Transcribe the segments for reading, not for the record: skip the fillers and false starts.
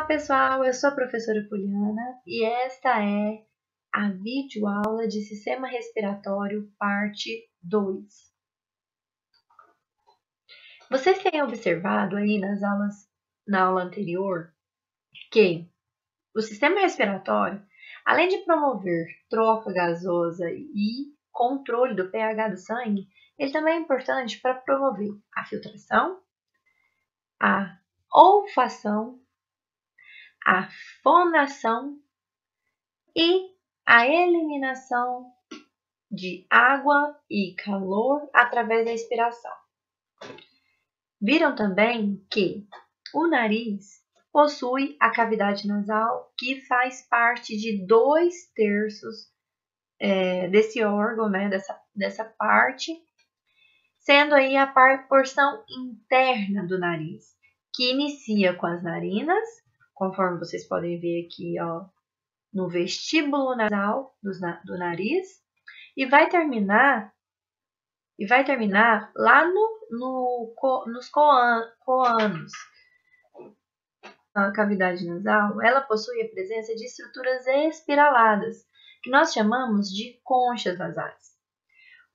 pessoal, eu sou a professora Poliana e esta é a videoaula de Sistema Respiratório, parte 2. Vocês têm observado aí na aula anterior, que o sistema respiratório, além de promover troca gasosa e controle do pH do sangue, ele também é importante para promover a filtração, a olfação, a fonação e a eliminação de água e calor através da expiração. Viram também que o nariz possui a cavidade nasal, que faz parte de 2/3 desse órgão, né, dessa parte, sendo aí a porção interna do nariz, que inicia com as narinas, conforme vocês podem ver aqui, ó, no vestíbulo nasal do nariz, e vai terminar lá nos coanos. A cavidade nasal, ela possui a presença de estruturas espiraladas, que nós chamamos de conchas nasais.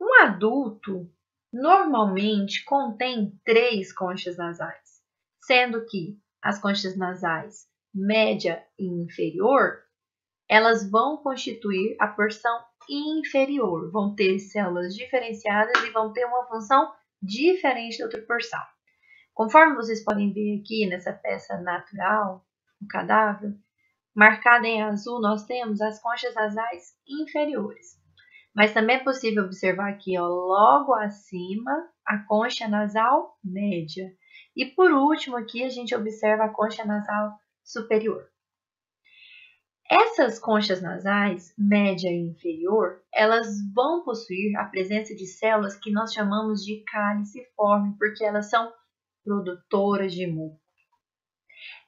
Um adulto normalmente contém 3 conchas nasais, sendo que as conchas nasais média e inferior, elas vão constituir a porção inferior, vão ter células diferenciadas e vão ter uma função diferente da outra porção. Conforme vocês podem ver aqui nessa peça natural, o cadáver, marcada em azul, nós temos as conchas nasais inferiores. Mas também é possível observar aqui, ó, logo acima, a concha nasal média. E por último aqui a gente observa a concha nasal superior. Essas conchas nasais, média e inferior, elas vão possuir a presença de células que nós chamamos de caliciforme, porque elas são produtoras de muco.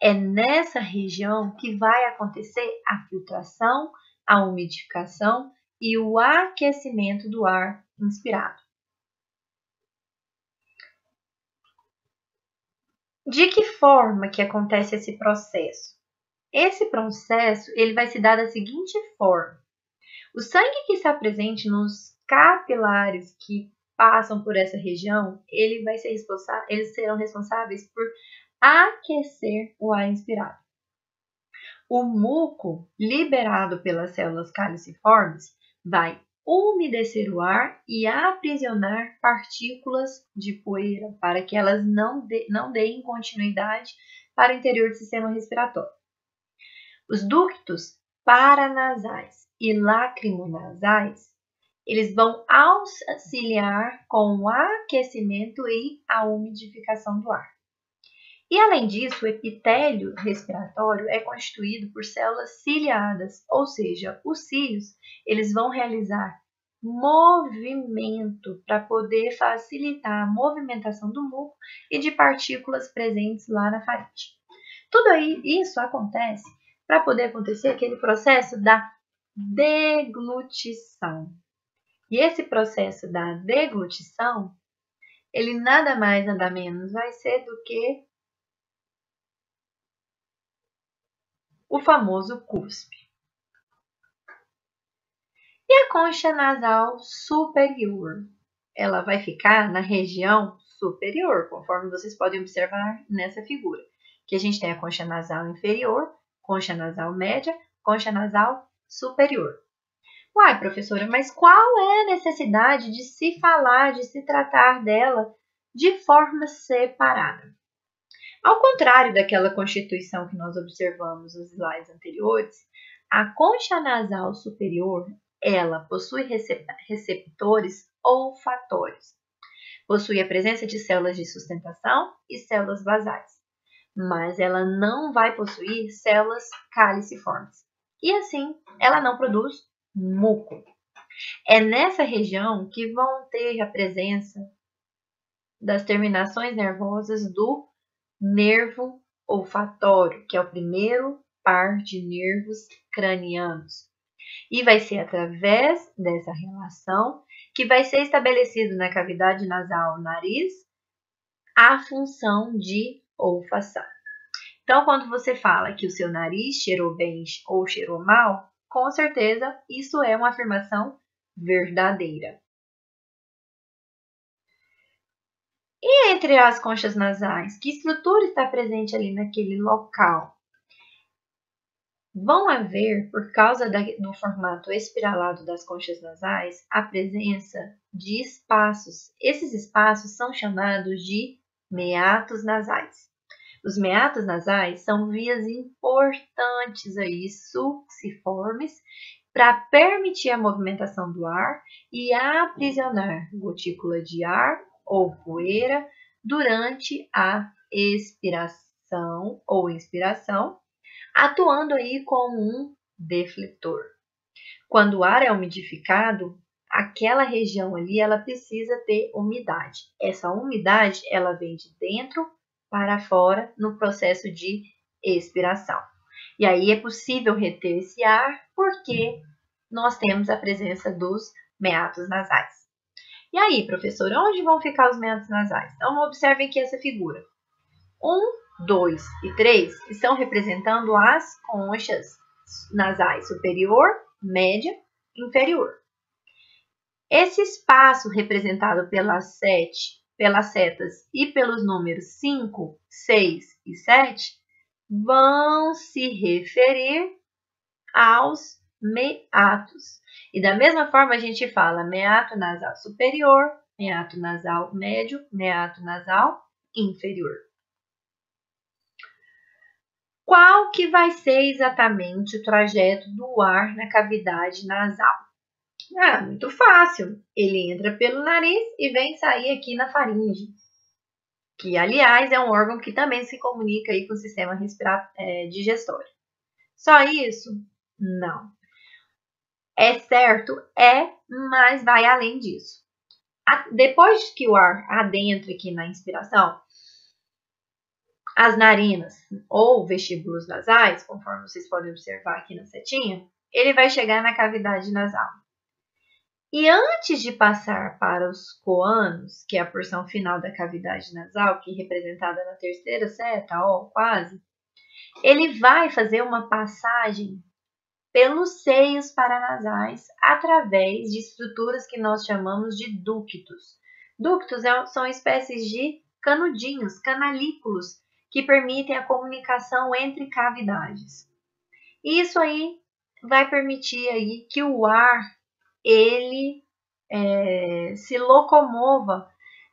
É nessa região que vai acontecer a filtração, a umidificação e o aquecimento do ar inspirado. De que forma que acontece esse processo? Esse processo ele vai se dar da seguinte forma. O sangue que está presente nos capilares que passam por essa região, eles serão responsáveis por aquecer o ar inspirado. O muco liberado pelas células caliciformes vai umedecer o ar e aprisionar partículas de poeira para que elas não deem continuidade para o interior do sistema respiratório. Os ductos paranasais e lacrimonasais, eles vão auxiliar com o aquecimento e a umidificação do ar. E além disso, o epitélio respiratório é constituído por células ciliadas, ou seja, os cílios, eles vão realizar movimento para poder facilitar a movimentação do muco e de partículas presentes lá na faringe. Tudo isso acontece para poder acontecer aquele processo da deglutição. E esse processo da deglutição, ele nada mais, nada menos vai ser do que o famoso cuspe. E a concha nasal superior? Ela vai ficar na região superior, conforme vocês podem observar nessa figura. Que a gente tem a concha nasal inferior, concha nasal média, concha nasal superior. Uai, professora, mas qual é a necessidade de se falar, de se tratar dela de forma separada? Ao contrário daquela constituição que nós observamos nos slides anteriores, a concha nasal superior, ela possui receptores olfatórios. Possui a presença de células de sustentação e células basais, mas ela não vai possuir células caliciformes. E assim, ela não produz muco. É nessa região que vão ter a presença das terminações nervosas do nervo olfatório, que é o primeiro par de nervos cranianos. E vai ser através dessa relação que vai ser estabelecido na cavidade nasal, nariz, a função de olfação. Então, quando você fala que o seu nariz cheirou bem ou cheirou mal, com certeza isso é uma afirmação verdadeira. E entre as conchas nasais, que estrutura está presente ali naquele local? Vão haver, por causa do formato espiralado das conchas nasais, a presença de espaços. Esses espaços são chamados de meatos nasais. Os meatos nasais são vias importantes aí, succiformes, para permitir a movimentação do ar e aprisionar gotícula de ar ou poeira durante a expiração ou inspiração, atuando aí como um defletor. Quando o ar é umidificado, aquela região ali ela precisa ter umidade. Essa umidade ela vem de dentro para fora no processo de expiração. E aí é possível reter esse ar porque nós temos a presença dos meatos nasais. E aí, professor, onde vão ficar os meatos nasais? Então, observem aqui essa figura. 1, 2 e 3 estão representando as conchas nasais superior, média e inferior. Esse espaço representado pelas setas e pelos números 5, 6 e 7 vão se referir aos meatos. E da mesma forma a gente fala meato nasal superior, meato nasal médio, meato nasal inferior. Qual que vai ser exatamente o trajeto do ar na cavidade nasal? Muito fácil. Ele entra pelo nariz e vem sair aqui na faringe, que, aliás, é um órgão que também se comunica aí com o sistema digestório. Só isso? Não. É certo? Mas vai além disso. Depois que o ar adentra aqui na inspiração, as narinas ou vestíbulos nasais, conforme vocês podem observar aqui na setinha, ele vai chegar na cavidade nasal. E antes de passar para os coanos, que é a porção final da cavidade nasal, que é representada na terceira seta, quase, ele vai fazer uma passagem pelos seios paranasais através de estruturas que nós chamamos de ductos. Ductos são espécies de canudinhos, canalículos, que permitem a comunicação entre cavidades. Isso aí vai permitir aí que o ar ele se locomova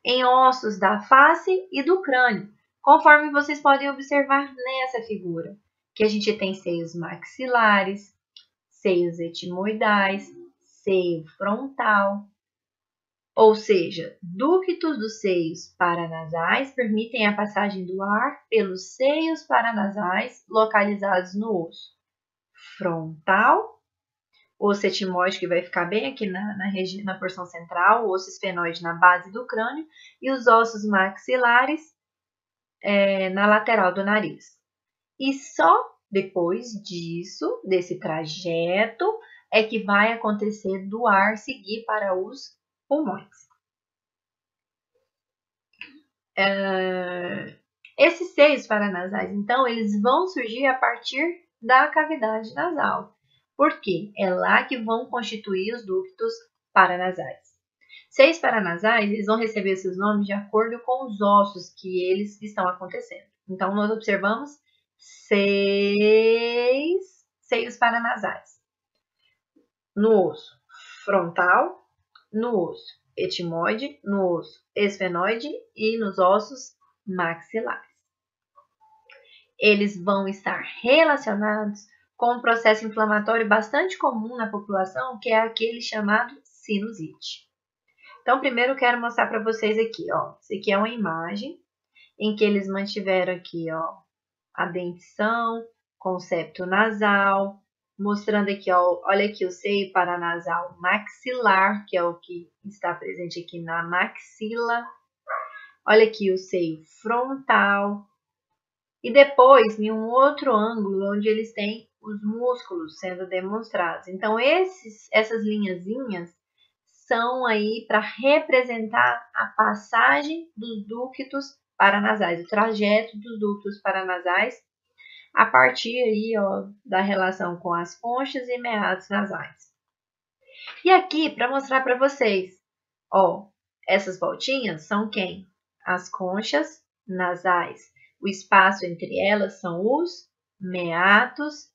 em ossos da face e do crânio, conforme vocês podem observar nessa figura, que a gente tem seios maxilares, seios etimoidais, seio frontal, ou seja, ductos dos seios paranasais permitem a passagem do ar pelos seios paranasais localizados no osso frontal, o osso etimoide que vai ficar bem aqui na porção central, o osso esfenoide na base do crânio e os ossos maxilares na lateral do nariz. E só depois disso, desse trajeto, é que vai acontecer do ar seguir para os pulmões. Esses seios paranasais, então, eles vão surgir a partir da cavidade nasal. Por quê? É lá que vão constituir os ductos paranasais. Seios paranasais, eles vão receber seus nomes de acordo com os ossos que eles estão acontecendo. Então, nós observamos 6 seios paranasais. No osso frontal, no osso etimoide, no osso esfenoide e nos ossos maxilares. Eles vão estar relacionados com um processo inflamatório bastante comum na população, que é aquele chamado sinusite. Então, primeiro eu quero mostrar para vocês aqui, Isso aqui é uma imagem em que eles mantiveram aqui, a dentição com o septo nasal, mostrando aqui, olha aqui o seio paranasal maxilar, que é o que está presente aqui na maxila. Olha aqui o seio frontal. E depois, em um outro ângulo, onde eles têm os músculos sendo demonstrados. Então, essas linhazinhas são aí para representar a passagem dos ductos paranasais, o trajeto dos ductos paranasais a partir aí, ó, da relação com as conchas e meatos nasais. E aqui, para mostrar para vocês, ó, essas voltinhas são quem? As conchas nasais. O espaço entre elas são os meatos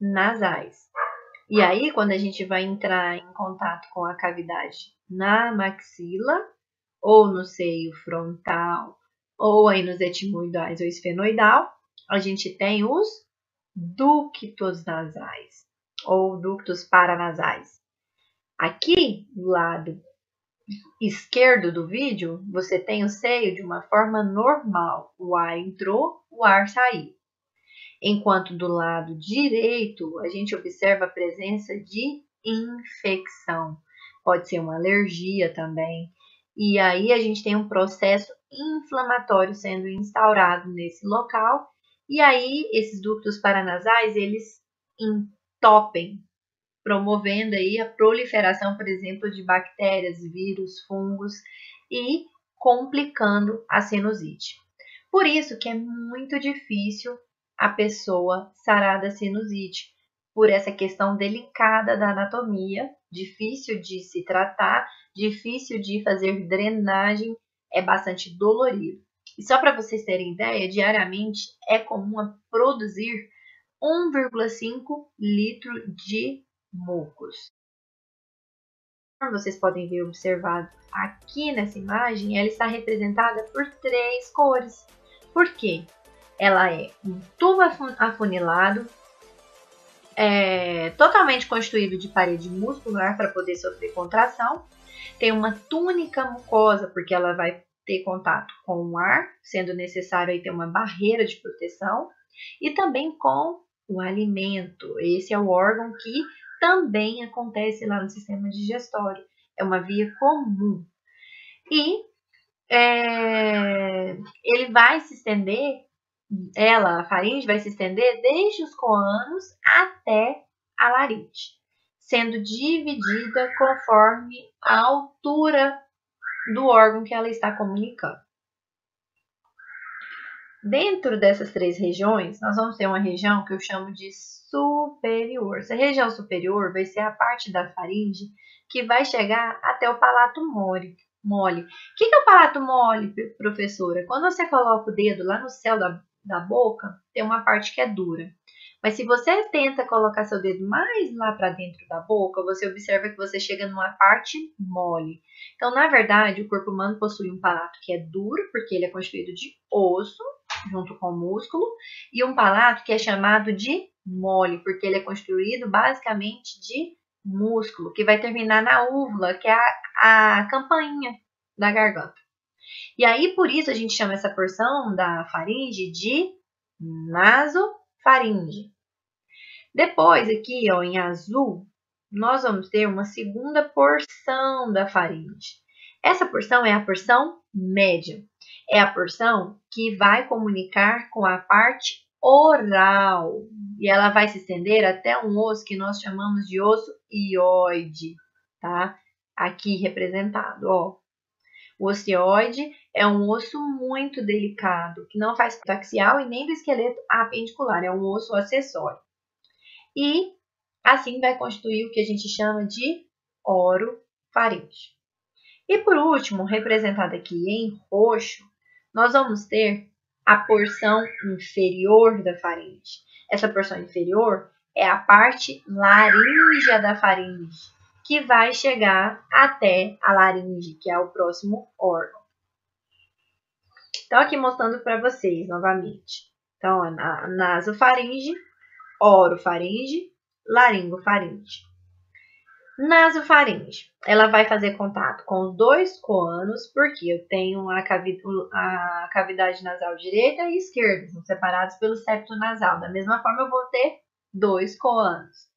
nasais. E aí, quando a gente vai entrar em contato com a cavidade na maxila, ou no seio frontal, ou aí nos etimoidais ou esfenoidal, a gente tem os ductos nasais, ou ductos paranasais. Aqui, do lado esquerdo do vídeo, você tem o seio de uma forma normal. O ar entrou, o ar saiu. Enquanto do lado direito, a gente observa a presença de infecção. Pode ser uma alergia também. E aí a gente tem um processo inflamatório sendo instaurado nesse local. E aí esses ductos paranasais, eles entopem, promovendo aí a proliferação, por exemplo, de bactérias, vírus, fungos e complicando a sinusite. Por isso que é muito difícil a pessoa sarar da sinusite, por essa questão delicada da anatomia, difícil de se tratar, difícil de fazer drenagem, é bastante dolorido. E só para vocês terem ideia, diariamente é comum produzir 1,5 litro de mucos. Como vocês podem ver observado aqui nessa imagem, ela está representada por 3 cores. Por quê? Ela é um tubo afunilado, totalmente constituído de parede muscular para poder sofrer contração. Tem uma túnica mucosa, porque ela vai ter contato com o ar, sendo necessário aí ter uma barreira de proteção. E também com o alimento. Esse é o órgão que também acontece lá no sistema digestório. É uma via comum. E ele vai se estender, a faringe vai se estender desde os coânos até a laringe, sendo dividida conforme a altura do órgão que ela está comunicando. Dentro dessas 3 regiões, nós vamos ter uma região que eu chamo de superior. Essa região superior vai ser a parte da faringe que vai chegar até o palato mole. O que é o palato mole, professora? Quando você coloca o dedo lá no céu da boca, tem uma parte que é dura. Mas se você tenta colocar seu dedo mais lá para dentro da boca, você observa que você chega numa parte mole. Então, na verdade, o corpo humano possui um palato que é duro, porque ele é constituído de osso, junto com o músculo, e um palato que é chamado de mole, porque ele é construído basicamente de músculo, que vai terminar na úvula, que é a campainha da garganta. E aí, por isso, a gente chama essa porção da faringe de nasofaringe. Depois, aqui, ó, em azul, nós vamos ter uma segunda porção da faringe. Essa porção é a porção média. É a porção que vai comunicar com a parte oral. E ela vai se estender até um osso que nós chamamos de osso hioide, tá? Aqui representado, ó. O osso hioide é um osso muito delicado, que não faz parte axial e nem do esqueleto apendicular, é um osso acessório. E assim vai constituir o que a gente chama de orofaringe. E por último, representado aqui em roxo, nós vamos ter a porção inferior da faringe. Essa porção inferior é a parte laríngea da faringe, que vai chegar até a laringe, que é o próximo órgão. Então, aqui mostrando para vocês novamente. Então, a nasofaringe, orofaringe, laringofaringe. Nasofaringe, ela vai fazer contato com os 2 coânos, porque eu tenho a cavidade nasal direita e esquerda, são separados pelo septo nasal. Da mesma forma, eu vou ter 2 coânos.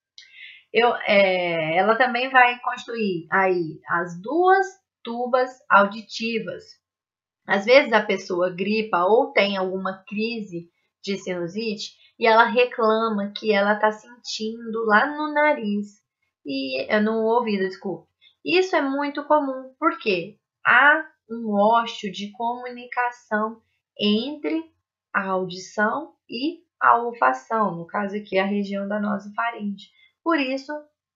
Ela também vai constituir aí as 2 tubas auditivas. Às vezes a pessoa gripa ou tem alguma crise de sinusite e ela reclama que ela está sentindo lá no nariz e no ouvido, desculpa. Isso é muito comum porque há um ósseo de comunicação entre a audição e a olfação, no caso aqui a região da nasofaringe. Por isso,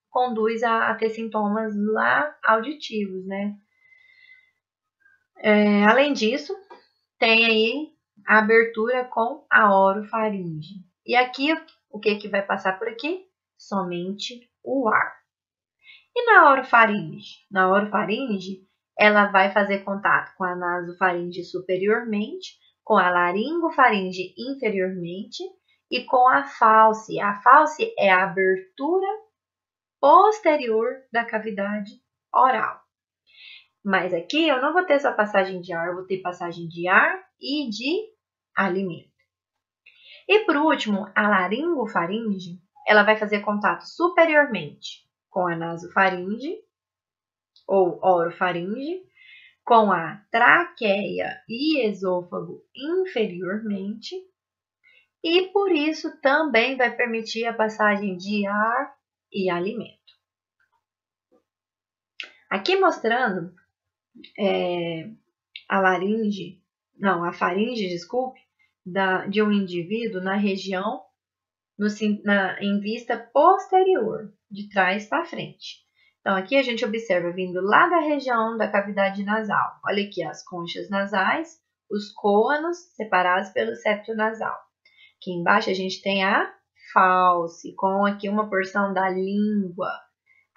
conduz a ter sintomas lá auditivos, né? Além disso, tem aí a abertura com a orofaringe. E aqui, o que vai passar por aqui? Somente o ar. E na orofaringe? Na orofaringe, ela vai fazer contato com a nasofaringe superiormente, com a laringofaringe inferiormente e com a falce. A falce é a abertura posterior da cavidade oral. Mas aqui eu não vou ter só passagem de ar, eu vou ter passagem de ar e de alimento. E por último, a laringofaringe, ela vai fazer contato superiormente com a nasofaringe ou orofaringe, com a traqueia e esôfago inferiormente, e por isso também vai permitir a passagem de ar e alimento. Aqui mostrando a faringe, desculpe, de um indivíduo na região em vista posterior, de trás para frente. Então, aqui a gente observa vindo lá da região da cavidade nasal. Olha aqui as conchas nasais, os côanos separados pelo septo nasal. Aqui embaixo a gente tem a falce, com aqui uma porção da língua.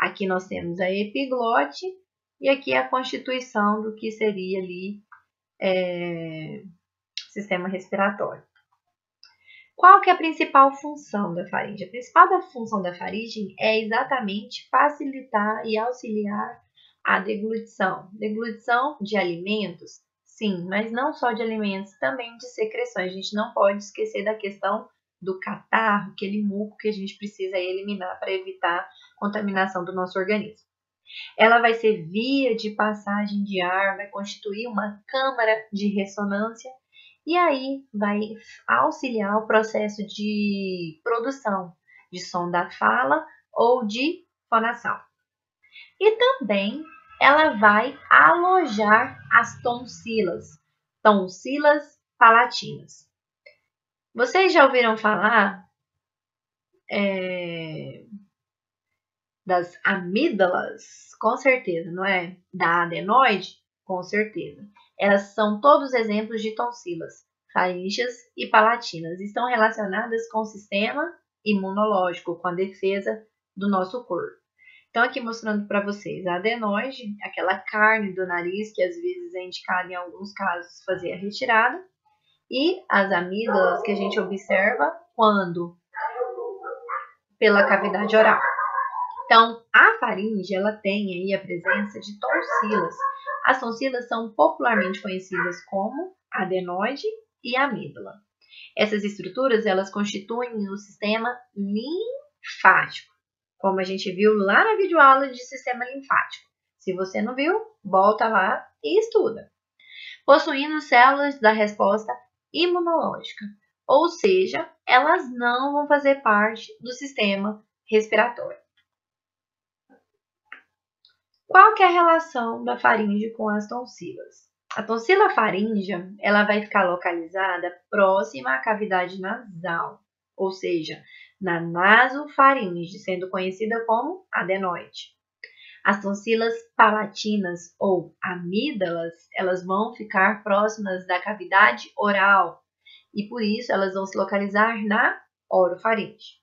Aqui nós temos a epiglote e aqui a constituição do que seria ali sistema respiratório. Qual que é a principal função da faringe? A principal função da faringe é exatamente facilitar e auxiliar a deglutição. Deglutição de alimentos, sim, mas não só de alimentos, também de secreções. A gente não pode esquecer da questão do catarro, aquele muco que a gente precisa eliminar para evitar contaminação do nosso organismo. Ela vai ser via de passagem de ar, vai constituir uma câmara de ressonância e aí vai auxiliar o processo de produção de som da fala ou de fonação. E também ela vai alojar as tonsilas palatinas. Vocês já ouviram falar das amígdalas? Com certeza, não é? Da adenoide? Com certeza. Elas são todos exemplos de tonsilas, faríngeas e palatinas. Estão relacionadas com o sistema imunológico, com a defesa do nosso corpo. Então, aqui mostrando para vocês a adenoide, aquela carne do nariz que às vezes é indicada em alguns casos fazer a retirada, e as amígdalas que a gente observa quando pela cavidade oral. Então, a faringe, ela tem aí a presença de tonsilas. As tonsilas são popularmente conhecidas como adenoide e amígdala. Essas estruturas, elas constituem o sistema linfático, como a gente viu lá na videoaula de sistema linfático. Se você não viu, volta lá e estuda. Possuindo células da resposta imunológica, ou seja, elas não vão fazer parte do sistema respiratório. Qual que é a relação da faringe com as tonsilas? A tonsila faríngea, ela vai ficar localizada próxima à cavidade nasal, ou seja, na nasofaringe, sendo conhecida como adenoide. As tonsilas palatinas ou amígdalas, elas vão ficar próximas da cavidade oral e por isso elas vão se localizar na orofaringe.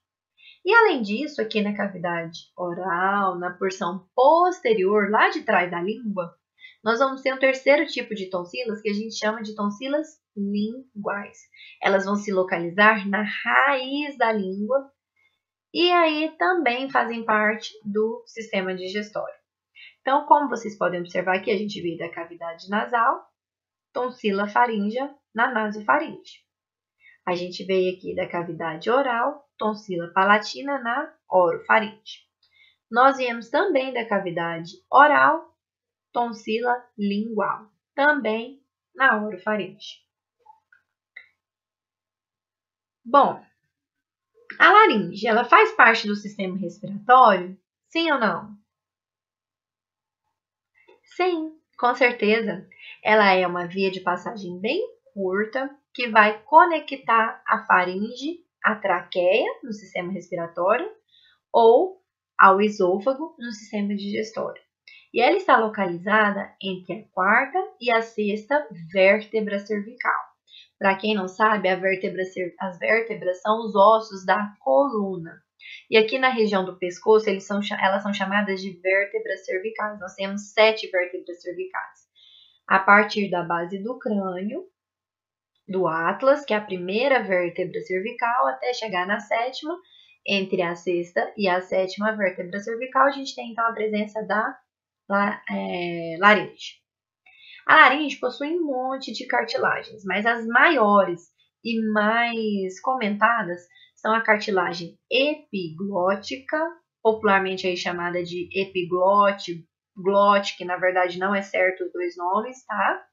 E além disso, aqui na cavidade oral, na porção posterior, lá de trás da língua, nós vamos ter um terceiro tipo de tonsilas que a gente chama de tonsilas linguais. Elas vão se localizar na raiz da língua e aí também fazem parte do sistema digestório. Então, como vocês podem observar aqui, a gente veio da cavidade nasal, tonsila faríngea na nasofaringe. A gente veio aqui da cavidade oral, tonsila palatina na orofaringe. Nós viemos também da cavidade oral, tonsila lingual, também na orofaringe. Bom, a laringe, ela faz parte do sistema respiratório? Sim ou não? Sim, com certeza. Ela é uma via de passagem bem curta que vai conectar a faringe à traqueia, no sistema respiratório, ou ao esôfago, no sistema digestório. E ela está localizada entre a quarta e a sexta vértebra cervical. Para quem não sabe, as vértebras são os ossos da coluna. E aqui na região do pescoço, elas são chamadas de vértebras cervicais. Nós temos 7 vértebras cervicais. A partir da base do crânio, do atlas, que é a primeira vértebra cervical, até chegar na sétima, entre a sexta e a sétima vértebra cervical, a gente tem então a presença da laringe. A laringe possui um monte de cartilagens, mas as maiores e mais comentadas são a cartilagem epiglótica, popularmente aí chamada de epiglote, glote, que na verdade não é certo os dois nomes, tá?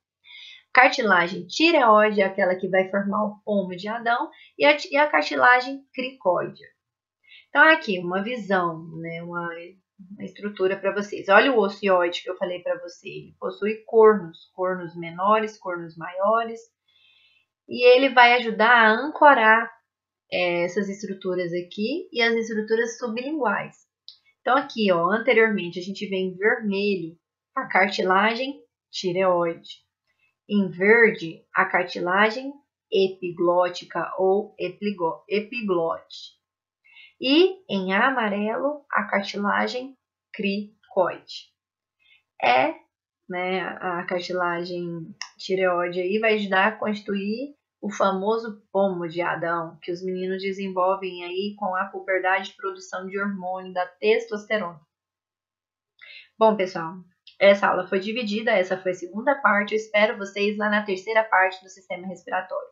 Cartilagem tireoide, aquela que vai formar o pomo de Adão, e a cartilagem cricóidea. Então, aqui uma visão, né, uma estrutura para vocês. Olha o osso ióide que eu falei para você. Ele possui cornos menores, cornos maiores, e ele vai ajudar a ancorar essas estruturas aqui e as estruturas sublinguais. Então, aqui, ó, anteriormente, a gente vê em vermelho a cartilagem tireoide. Em verde, a cartilagem epiglótica ou epiglote. E em amarelo, a cartilagem cricoide. A cartilagem tireoide aí vai ajudar a constituir o famoso pomo de Adão, que os meninos desenvolvem aí com a puberdade de produção de hormônio da testosterona. Bom, pessoal, essa aula foi dividida, essa foi a segunda parte, eu espero vocês lá na terceira parte do sistema respiratório.